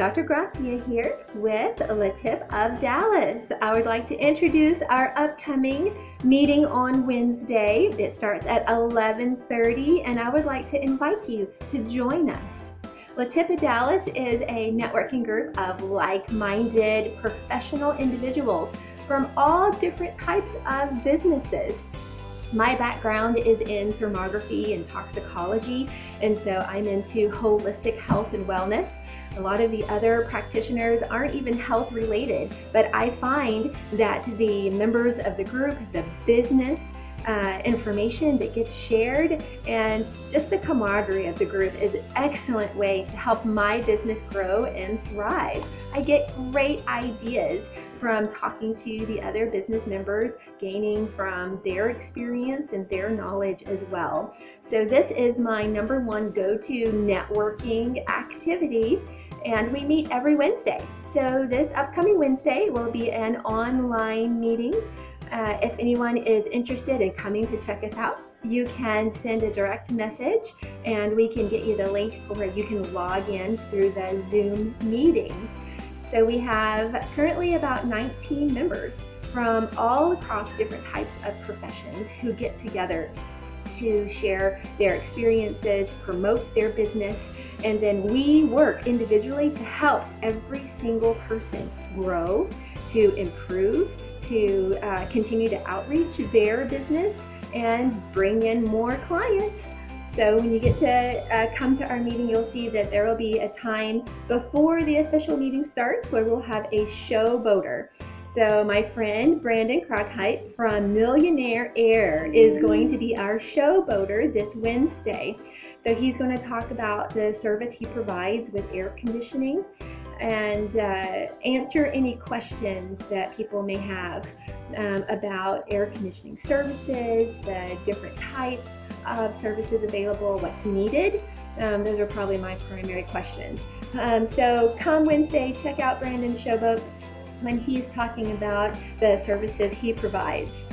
Dr. Gracia here with LeTip of Dallas. I would like to introduce our upcoming meeting on Wednesday. It starts at 11:30 and I would like to invite you to join us. LeTip of Dallas is a networking group of like-minded professional individuals from all different types of businesses. My background is in thermography and toxicology, and so I'm into holistic health and wellness. A lot of the other practitioners aren't even health related, but I find that the members of the group, the business information that gets shared, and just the camaraderie of the group is an excellent way to help my business grow and thrive. I get great ideas from talking to the other business members, gaining from their experience and their knowledge as well. So this is my number one go-to networking activity, and we meet every Wednesday. So this upcoming Wednesday will be an online meeting. If anyone is interested in coming to check us out, you can send a direct message and we can get you the link where you can log in through the Zoom meeting. So we have currently about 19 members from all across different types of professions who get together to share their experiences, promote their business, and then we work individually to help every single person grow, to improve, to continue to outreach their business and bring in more clients. So when you get to come to our meeting, you'll see that there will be a time before the official meeting starts where we'll have a showboater. So my friend Brandon Cronkite from Millionaire Air is going to be our showboater this Wednesday. So he's going to talk about the service he provides with air conditioning and answer any questions that people may have about air conditioning services, the different types of services available, what's needed. Those are probably my primary questions. So come Wednesday, check out Brandon's showboat when he's talking about the services he provides.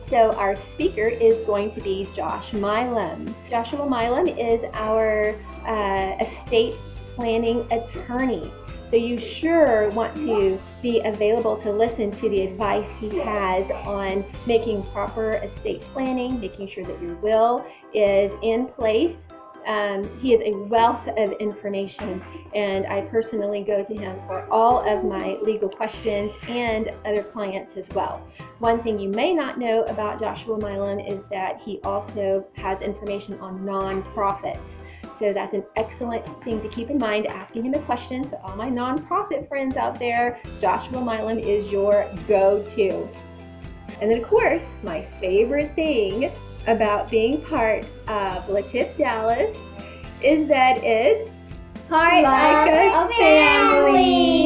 So our speaker is going to be Josh Milan. Joshua Milan is our estate planning attorney. So you sure want to be available to listen to the advice he has on making proper estate planning, making sure that your will is in place. He is a wealth of information, and I personally go to him for all of my legal questions and other clients as well. One thing you may not know about Joshua Milan is that he also has information on nonprofits. So that's an excellent thing to keep in mind, asking him a question. So all my nonprofit friends out there, Joshua Milan is your go-to. And then of course, my favorite thing about being part of LeTip Dallas is that it's part like of a family.